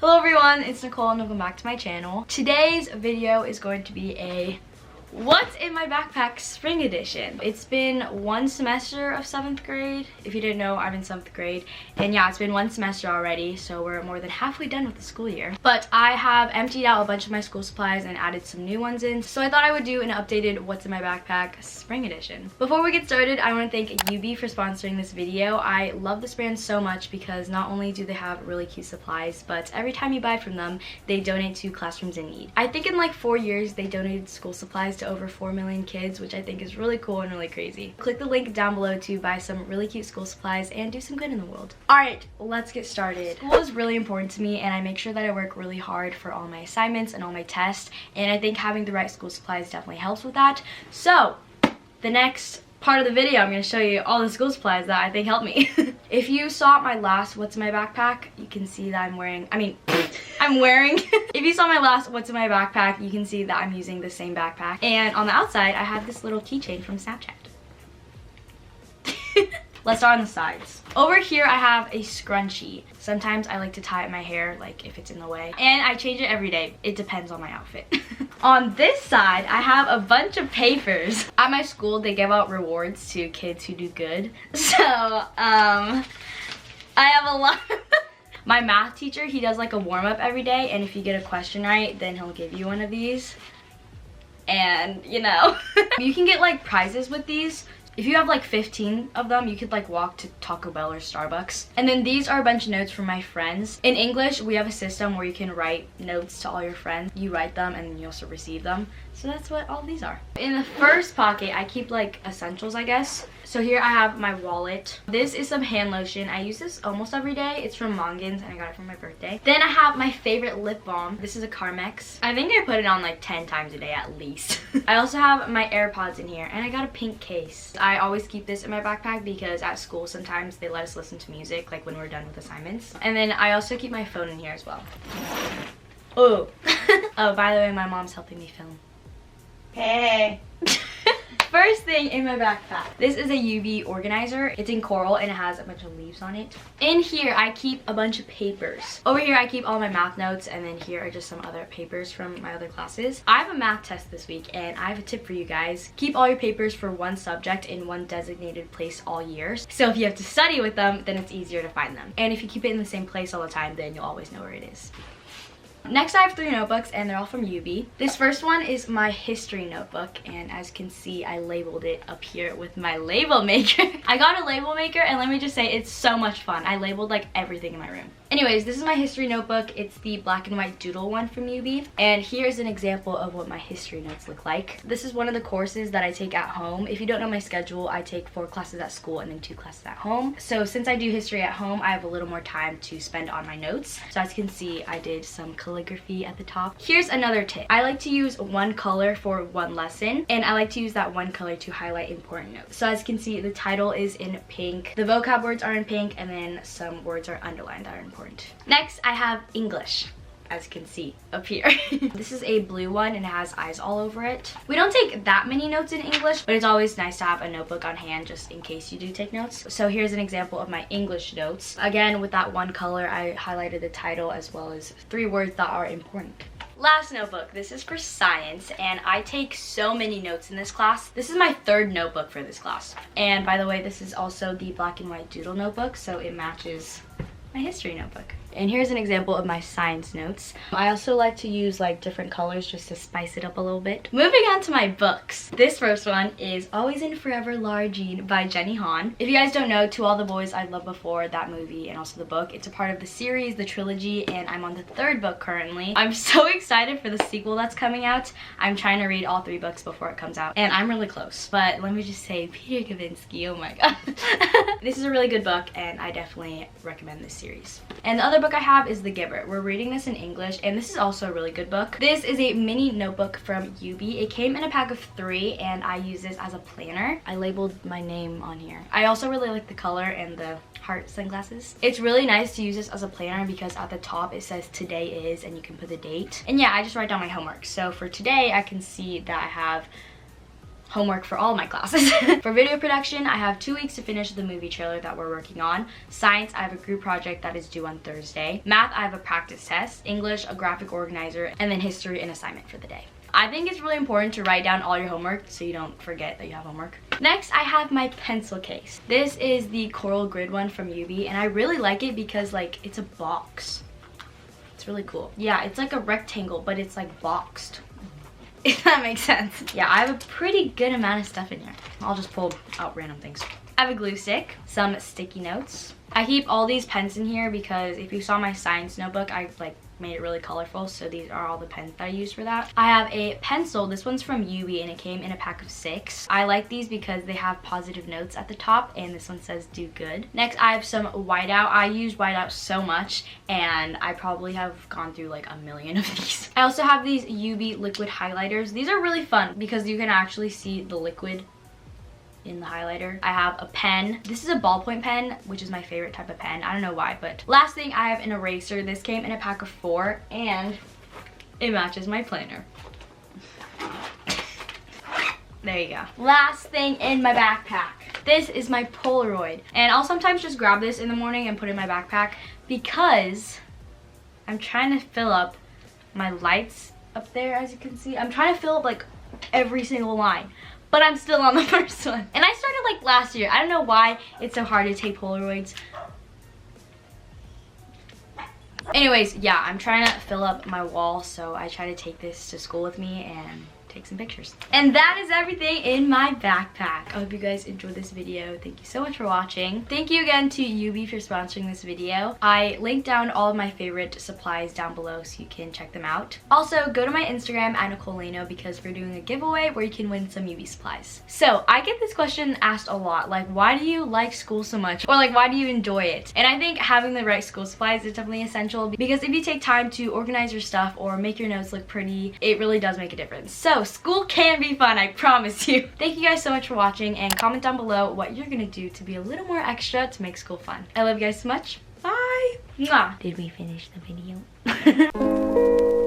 Hello everyone, it's Nicole and welcome back to my channel. Today's video is going to be a What's in my backpack spring edition. It's been one semester of 7th grade. If you didn't know, I'm in 7th grade. And yeah, it's been one semester already, so we're more than halfway done with the school year. But I have emptied out a bunch of my school supplies and added some new ones in. So I thought I would do an updated What's in my backpack spring edition. Before we get started, I want to thank UB for sponsoring this video. I love this brand so much because not only do they have really cute supplies, but every time you buy from them, they donate to classrooms in need. I think in like 4 years, they donated school supplies to over 4 million kids, which I think is really cool and really crazy. Click the link down below to buy some really cute school supplies and do some good in the world. Alright, let's get started. School is really important to me and I make sure that I work really hard for all my assignments and all my tests, and I think having the right school supplies definitely helps with that. So, the next part of the video, I'm going to show you all the school supplies that I think help me. If you saw my last What's in my backpack, you can see that I'm wearing, if you saw my last What's in my backpack, you can see that I'm using the same backpack. And on the outside, I have this little keychain from Snapchat. Let's start on the sides. Over here, I have a scrunchie. Sometimes I like to tie up my hair, like if it's in the way. And I change it every day. It depends on my outfit. On this side, I have a bunch of papers. At my school, they give out rewards to kids who do good. So, I have a lot. My math teacher, he does like a warm-up every day, and if you get a question right, then he'll give you one of these. And, you know, you can get like prizes with these. If you have like 15 of them, you could like walk to Taco Bell or Starbucks. And then these are a bunch of notes from my friends. In English, we have a system where you can write notes to all your friends. You write them and then you also receive them. So that's what all these are. In the first pocket, I keep like essentials, I guess. So here I have my wallet. This is some hand lotion. I use this almost every day. It's from Mongens and I got it for my birthday. Then I have my favorite lip balm. This is a Carmex. I think I put it on like 10 times a day at least. I also have my AirPods in here and I got a pink case. I always keep this in my backpack because at school sometimes they let us listen to music like when we're done with assignments. And then I also keep my phone in here as well. Oh. Oh, by the way, my mom's helping me film. Hey. First thing in my backpack. This is a UV organizer. It's in coral and it has a bunch of leaves on it. In here, I keep a bunch of papers. Over here, I keep all my math notes, and then here are just some other papers from my other classes. I have a math test this week, and I have a tip for you guys. Keep all your papers for one subject in one designated place all year. So if you have to study with them, then it's easier to find them. And if you keep it in the same place all the time, then you'll always know where it is. Next, I have 3 notebooks, and they're all from UB. This first one is my history notebook, and as you can see, I labeled it up here with my label maker. I got a label maker, and let me just say, it's so much fun. I labeled like everything in my room. Anyways, this is my history notebook. It's the black and white doodle one from UB. And here's an example of what my history notes look like. This is one of the courses that I take at home. If you don't know my schedule, I take 4 classes at school and then 2 classes at home. So since I do history at home, I have a little more time to spend on my notes. So as you can see, I did some calligraphy at the top. Here's another tip. I like to use one color for one lesson, and I like to use that one color to highlight important notes. So as you can see, the title is in pink, the vocab words are in pink, and then some words are underlined that are important. Next, I have English, as you can see up here. This is a blue one and it has eyes all over it. We don't take that many notes in English, but it's always nice to have a notebook on hand just in case you do take notes. So here's an example of my English notes. Again, with that one color, I highlighted the title as well as 3 words that are important. Last notebook. This is for science, and I take so many notes in this class. This is my 3rd notebook for this class. And by the way, this is also the black and white doodle notebook, so it matches my history notebook. And here's an example of my science notes. I also like to use like different colors just to spice it up a little bit. Moving on to my books. This first one is Always and Forever Lara Jean by Jenny Han. If you guys don't know, To All the Boys I Loved Before, that movie and also the book, it's a part of the series, the trilogy, and I'm on the 3rd book currently. I'm so excited for the sequel that's coming out. I'm trying to read all 3 books before it comes out, and I'm really close. But let me just say, Peter Kavinsky, oh my god. This is a really good book, and I definitely recommend this series. And the other book I have is The Giver. We're reading this in English, and this is also a really good book. This is a mini notebook from UB. It came in a pack of 3, and I use this as a planner. I labeled my name on here. I also really like the color and the heart sunglasses. It's really nice to use this as a planner because at the top it says today is, and you can put the date. And yeah, I just write down my homework. So for today, I can see that I have homework for all of my classes. For video production, I have 2 weeks to finish the movie trailer that we're working on. Science, I have a group project that is due on Thursday. Math, I have a practice test. English, a graphic organizer, and then history, an assignment for the day. I think it's really important to write down all your homework so you don't forget that you have homework. Next, I have my pencil case. This is the Coral Grid one from UB, and I really like it because like it's a box. It's really cool. Yeah, it's like a rectangle, but it's like boxed. If that makes sense. Yeah, I have a pretty good amount of stuff in here. I'll just pull out random things. I have a glue stick, some sticky notes. I keep all these pens in here because if you saw my science notebook, I like made it really colorful, so these are all the pens that I use for that. I have a pencil. This one's from UB and it came in a pack of 6. I like these because they have positive notes at the top, and this one says do good. Next, I have some whiteout. I use whiteout so much, and I probably have gone through like a million of these. I also have these UB liquid highlighters. These are really fun because you can actually see the liquid in the highlighter. I have a pen. This is a ballpoint pen, which is my favorite type of pen. I don't know why, but last thing, I have an eraser. This came in a pack of 4 and it matches my planner. There you go. Last thing in my backpack. This is my Polaroid, and I'll sometimes just grab this in the morning and put it in my backpack because I'm trying to fill up my lights up there. As you can see, I'm trying to fill up like every single line, but I'm still on the first one. And I started like last year. I don't know why it's so hard to take Polaroids. Anyways, yeah, I'm trying to fill up my wall, so I try to take this to school with me and take some pictures. And that is everything in my backpack. I hope you guys enjoyed this video. Thank you so much for watching. Thank you again to UB for sponsoring this video. I linked down all of my favorite supplies down below so you can check them out. Also, go to my Instagram at Nicole Laeno because we're doing a giveaway where you can win some UB supplies. So I get this question asked a lot, like, why do you like school so much? Or like, why do you enjoy it? And I think having the right school supplies is definitely essential because if you take time to organize your stuff or make your notes look pretty, it really does make a difference. So school can be fun, I promise you. Thank you guys so much for watching, and comment down below what you're gonna do to be a little more extra to make school fun. I love you guys so much. Bye. Mwah. Did we finish the video?